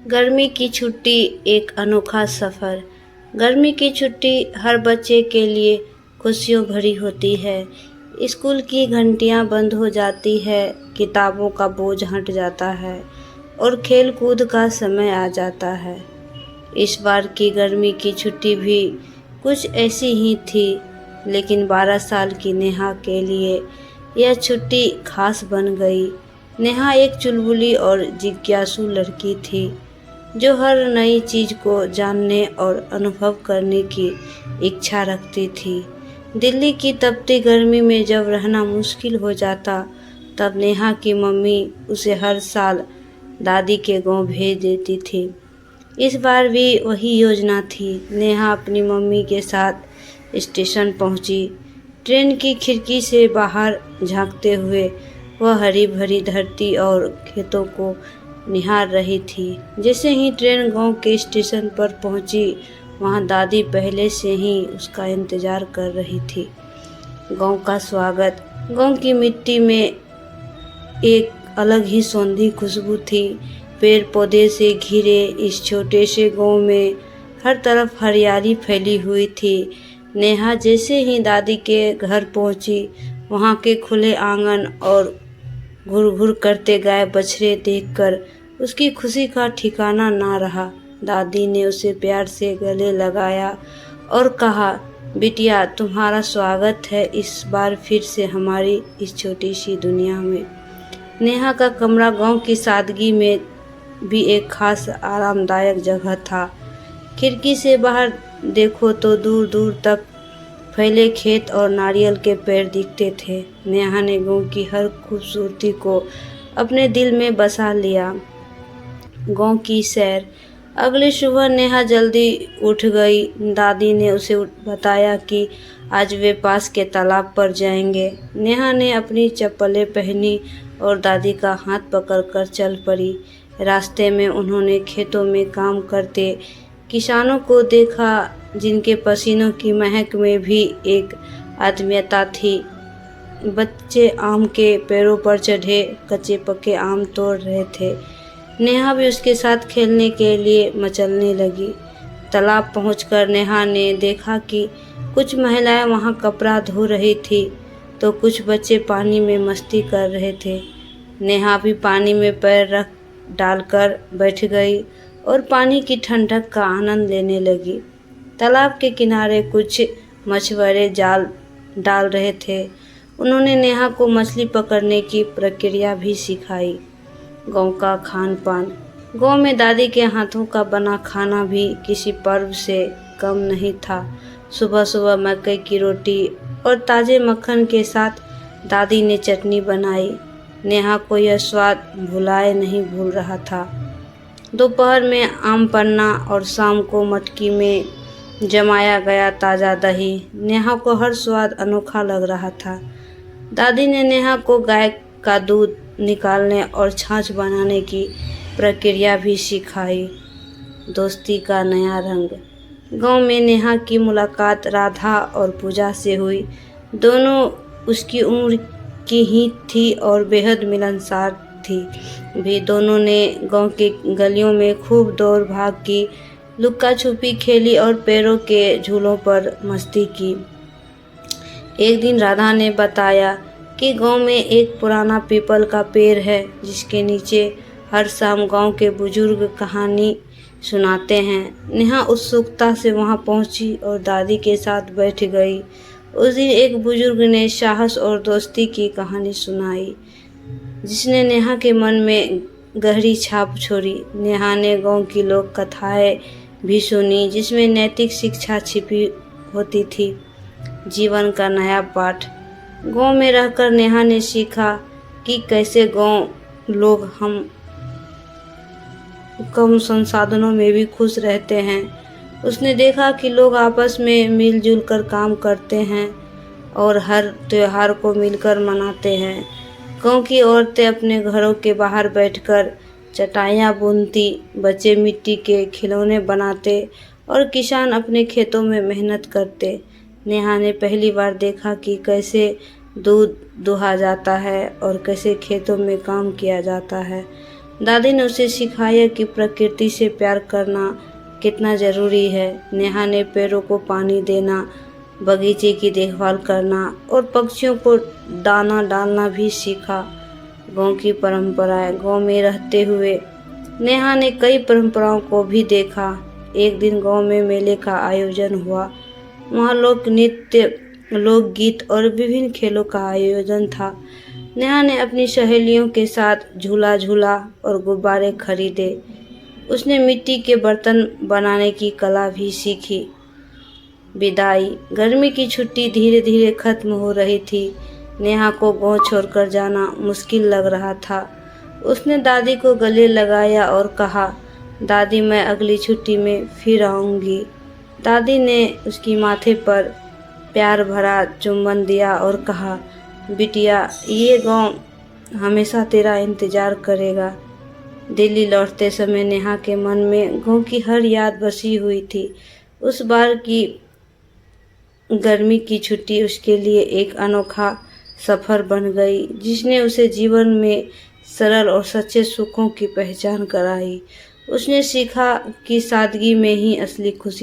गर्मी की छुट्टी एक अनोखा सफ़र। गर्मी की छुट्टी हर बच्चे के लिए खुशियों भरी होती है। स्कूल की घंटियां बंद हो जाती है, किताबों का बोझ हट जाता है और खेल कूद का समय आ जाता है। इस बार की गर्मी की छुट्टी भी कुछ ऐसी ही थी, लेकिन 12 साल की नेहा के लिए यह छुट्टी खास बन गई। नेहा एक चुलबुली और जिज्ञासु लड़की थी जो हर नई चीज़ को जानने और अनुभव करने की इच्छा रखती थी। दिल्ली की तपती गर्मी में जब रहना मुश्किल हो जाता, तब नेहा की मम्मी उसे हर साल दादी के गांव भेज देती थी। इस बार भी वही योजना थी। नेहा अपनी मम्मी के साथ स्टेशन पहुंची। ट्रेन की खिड़की से बाहर झांकते हुए वह हरी भरी धरती और खेतों को निहार रही थी। जैसे ही ट्रेन गांव के स्टेशन पर पहुंची, वहां दादी पहले से ही उसका इंतजार कर रही थी। गांव का स्वागत। गांव की मिट्टी में एक अलग ही सौंधी खुशबू थी। पेड़ पौधे से घिरे इस छोटे से गांव में हर तरफ हरियाली फैली हुई थी। नेहा जैसे ही दादी के घर पहुंची, वहां के खुले आंगन और घुर घुर करते गाय बछड़े देखकर उसकी खुशी का ठिकाना ना रहा। दादी ने उसे प्यार से गले लगाया और कहा, बिटिया, तुम्हारा स्वागत है इस बार फिर से हमारी इस छोटी सी दुनिया में। नेहा का कमरा गांव की सादगी में भी एक खास आरामदायक जगह था। खिड़की से बाहर देखो तो दूर दूर तक फैले खेत और नारियल के पेड़ दिखते थे। नेहा ने गांव की हर खूबसूरती को अपने दिल में बसा लिया। गांव की सैर। अगली सुबह नेहा जल्दी उठ गई। दादी ने उसे बताया कि आज वे पास के तालाब पर जाएंगे। नेहा ने अपनी चप्पलें पहनी और दादी का हाथ पकड़कर चल पड़ी। रास्ते में उन्होंने खेतों में काम करते किसानों को देखा, जिनके पसीनों की महक में भी एक आत्मीयता थी। बच्चे आम के पेड़ों पर चढ़े कच्चे पक्के आम तोड़ रहे थे। नेहा भी उसके साथ खेलने के लिए मचलने लगी। तालाब पहुंचकर नेहा ने देखा कि कुछ महिलाएं वहां कपड़ा धो रही थी, तो कुछ बच्चे पानी में मस्ती कर रहे थे। नेहा भी पानी में पैर रख डालकर बैठ गई और पानी की ठंडक का आनंद लेने लगी। तालाब के किनारे कुछ मछुआरे जाल डाल रहे थे। उन्होंने नेहा को मछली पकड़ने की प्रक्रिया भी सिखाई। गांव का खान पान। गांव में दादी के हाथों का बना खाना भी किसी पर्व से कम नहीं था। सुबह सुबह मकई की रोटी और ताजे मक्खन के साथ दादी ने चटनी बनाई। नेहा को यह स्वाद भुलाए नहीं भूल रहा था। दोपहर में आम पन्ना और शाम को मटकी में जमाया गया ताज़ा दही। नेहा को हर स्वाद अनोखा लग रहा था। दादी ने नेहा को गाय का दूध निकालने और छाछ बनाने की प्रक्रिया भी सिखाई। दोस्ती का नया रंग। गांव में नेहा की मुलाकात राधा और पूजा से हुई। दोनों उसकी उम्र की ही थी और बेहद मिलनसार थी भी। दोनों ने गांव के गलियों में खूब दौड़ भाग की, लुक्का छुपी खेली और पैरों के झूलों पर मस्ती की। एक दिन राधा ने बताया कि गांव में एक पुराना पीपल का पेड़ है, जिसके नीचे हर शाम गांव के बुजुर्ग कहानी सुनाते हैं। नेहा उत्सुकता से वहां पहुंची और दादी के साथ बैठ गई। उस दिन एक बुजुर्ग ने साहस और दोस्ती की कहानी सुनाई, जिसने नेहा के मन में गहरी छाप छोड़ी। नेहा ने गांव की लोक कथाएं भी सुनी, जिसमें नैतिक शिक्षा छिपी होती थी। जीवन का नया पाठ। गांव में रहकर नेहा ने सीखा कि कैसे गांव लोग हम कम संसाधनों में भी खुश रहते हैं। उसने देखा कि लोग आपस में मिलजुल कर काम करते हैं और हर त्योहार को मिलकर मनाते हैं। गांव की औरतें अपने घरों के बाहर बैठकर चटाइयाँ बुनती, बच्चे मिट्टी के खिलौने बनाते और किसान अपने खेतों में मेहनत करते। नेहा ने पहली बार देखा कि कैसे दूध दुहा जाता है और कैसे खेतों में काम किया जाता है। दादी ने उसे सिखाया कि प्रकृति से प्यार करना कितना ज़रूरी है। नेहा ने पेड़ों को पानी देना, बगीचे की देखभाल करना और पक्षियों को दाना डालना भी सीखा। गांव की परंपराएं। गांव में रहते हुए नेहा ने कई परंपराओं को भी देखा। एक दिन गांव में मेले का आयोजन हुआ। वहाँ लोक नृत्य, लोकगीत और विभिन्न खेलों का आयोजन था। नेहा ने अपनी सहेलियों के साथ झूला झूला और गुब्बारे खरीदे। उसने मिट्टी के बर्तन बनाने की कला भी सीखी। विदाई। गर्मी की छुट्टी धीरे धीरे खत्म हो रही थी। नेहा को गांव छोड़कर जाना मुश्किल लग रहा था। उसने दादी को गले लगाया और कहा, दादी मैं अगली छुट्टी में फिर आऊँगी। दादी ने उसकी माथे पर प्यार भरा चुम्बन दिया और कहा, बिटिया ये गांव हमेशा तेरा इंतज़ार करेगा। दिल्ली लौटते समय नेहा के मन में गांव की हर याद बसी हुई थी। उस बार की गर्मी की छुट्टी उसके लिए एक अनोखा सफ़र बन गई, जिसने उसे जीवन में सरल और सच्चे सुखों की पहचान कराई। उसने सीखा कि सादगी में ही असली खुशी